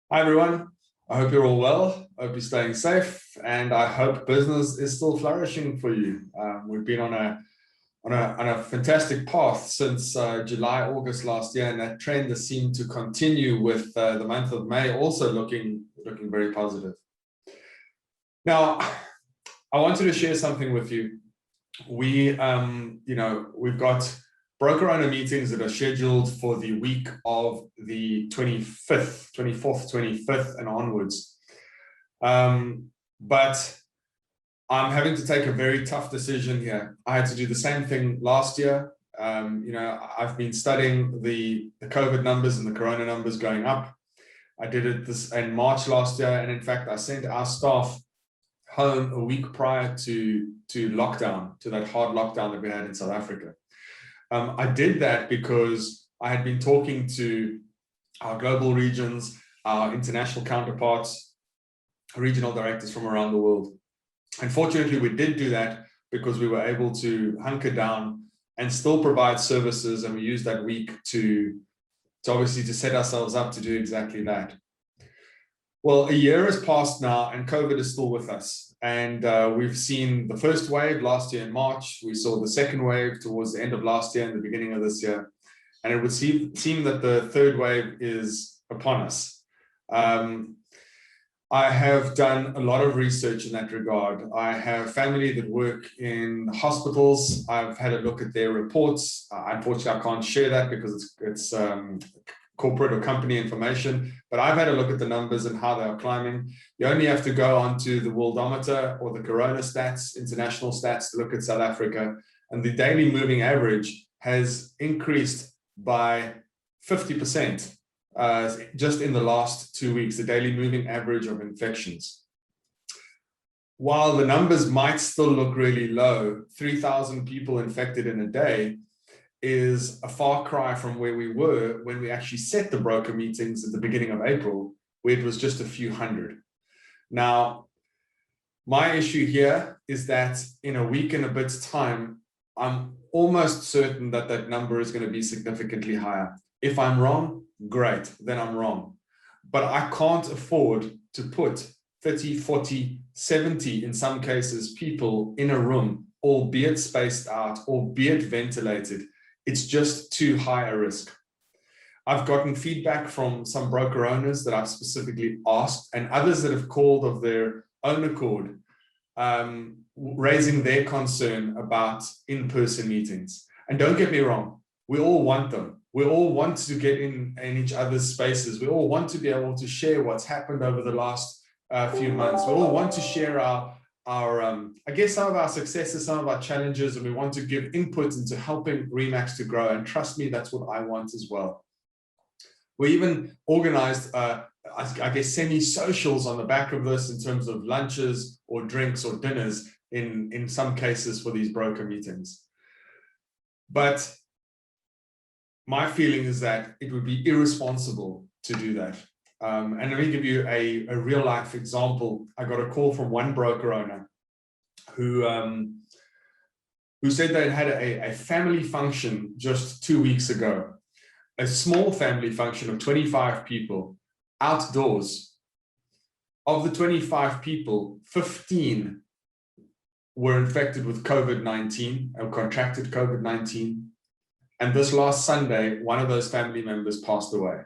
Hi everyone. I hope you're all well. I hope you're staying safe, and I hope business is still flourishing for you. We've been on a fantastic path since July, August last year, and that trend has seemed to continue with the month of May also looking very positive. Now, I wanted to share something with you. We've got broker owner meetings that are scheduled for the week of the 24th, 25th and onwards. But I'm having to take a very tough decision here. I had to do the same thing last year. I've been studying the COVID numbers and the corona numbers going up. I did it this in March last year. And in fact, I sent our staff home a week prior to lockdown, to that hard lockdown that we had in South Africa. I did that because I had been talking to our global regions, our international counterparts, regional directors from around the world. Unfortunately, we did do that because we were able to hunker down and still provide services, and we used that week to obviously to set ourselves up to do exactly that. Well, a year has passed now, and COVID is still with us. And we've seen the first wave last year in March. We saw the second wave towards the end of last year and the beginning of this year. And it would seem that the third wave is upon us. I have done a lot of research in that regard. I have family that work in hospitals. I've had a look at their reports. Unfortunately, I can't share that because it's corporate or company information, but I've had a look at the numbers and how they are climbing. You only have to go onto the Worldometer or the Corona stats, international stats, to look at South Africa, and the daily moving average has increased by 50% just in the last 2 weeks, the daily moving average of infections. While the numbers might still look really low, 3,000 people infected in a day is a far cry from where we were when we actually set the broker meetings at the beginning of April, where it was just a few hundred. Now, my issue here is that in a week and a bit's time, I'm almost certain that that number is going to be significantly higher. If I'm wrong, great, then I'm wrong. But I can't afford to put 30, 40, 70, in some cases, people in a room, albeit spaced out, albeit ventilated. It's just too high a risk. I've gotten feedback from some broker owners that I've specifically asked, and others that have called of their own accord, raising their concern about in-person meetings. And don't get me wrong, we all want them. We all want to get in each other's spaces. We all want to be able to share what's happened over the last few months. We all want to share I guess some of our successes, some of our challenges, and we want to give input into helping Remax to grow. And trust me, that's what I want as well. We even organized, I guess, semi-socials on the back of this in terms of lunches or drinks or dinners in some cases for these broker meetings. But my feeling is that it would be irresponsible to do that. And let me give you a real life example. I got a call from one broker owner who said they had a family function just 2 weeks ago, a small family function of 25 people outdoors. Of the 25 people, 15 were infected with COVID-19 or contracted COVID-19. And this last Sunday, one of those family members passed away.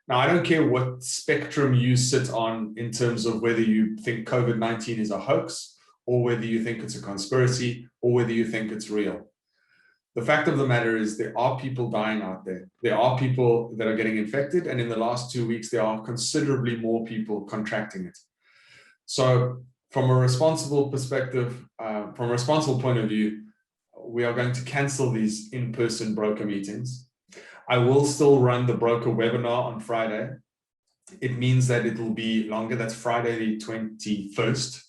Now, I don't care what spectrum you sit on in terms of whether you think COVID-19 is a hoax, or whether you think it's a conspiracy, or whether you think it's real. The fact of the matter is there are people dying out there. There are people that are getting infected, and in the last 2 weeks, there are considerably more people contracting it. So from a responsible perspective, from a responsible point of view, we are going to cancel these in-person broker meetings. I will still run the broker webinar on Friday. It means that it will be longer. That's Friday the 21st.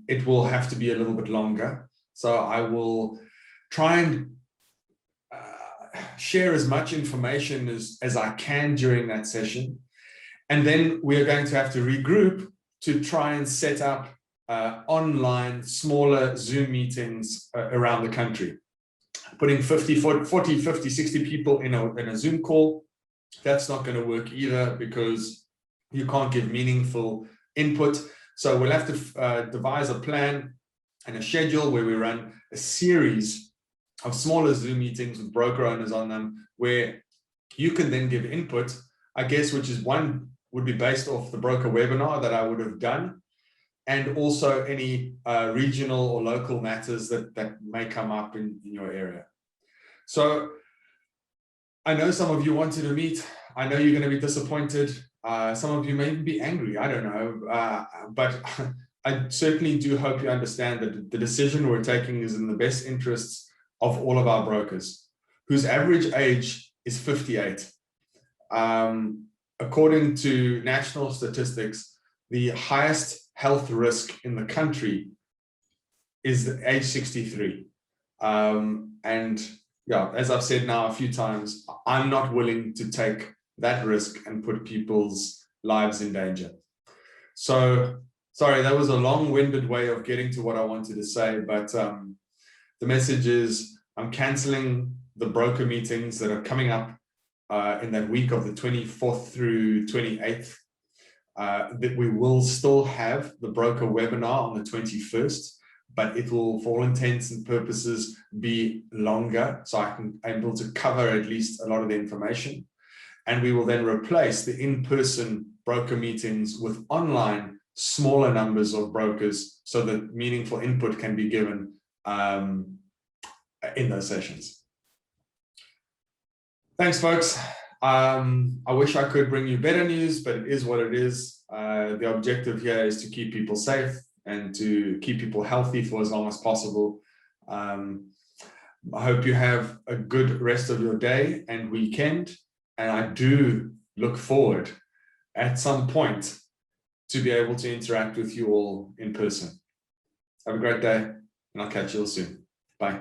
It will have to be a little bit longer. So I will try and share as much information as I can during that session. And then we are going to have to regroup to try and set up online, smaller Zoom meetings around the country. Putting 40, 50, 60 people in a Zoom call, That's not going to work either because you can't give meaningful input. So we'll have to devise a plan and a schedule where we run a series of smaller Zoom meetings with broker owners on them, where you can then give input, I guess, which is one would be based off the broker webinar that I would have done, and also any regional or local matters that may come up in your area. So I know some of you wanted to meet. I know you're going to be disappointed. Some of you may even be angry. I don't know. But I certainly do hope you understand that the decision we're taking is in the best interests of all of our brokers, whose average age is 58. According to national statistics, the highest health risk in the country is age 63. And yeah, as I've said now a few times, I'm not willing to take that risk and put people's lives in danger. So, sorry, that was a long-winded way of getting to what I wanted to say, but the message is I'm canceling the broker meetings that are coming up in that week of the 24th through 28th. That we will still have the broker webinar on the 21st, but it will, for all intents and purposes, be longer, so I'm able to cover at least a lot of the information. And we will then replace the in-person broker meetings with online smaller numbers of brokers so that meaningful input can be given in those sessions. Thanks, folks. I wish I could bring you better news, but it is what it is. The objective here is to keep people safe and to keep people healthy for as long as possible. I hope you have a good rest of your day and weekend. And I do look forward at some point to be able to interact with you all in person. Have a great day, and I'll catch you all soon. Bye.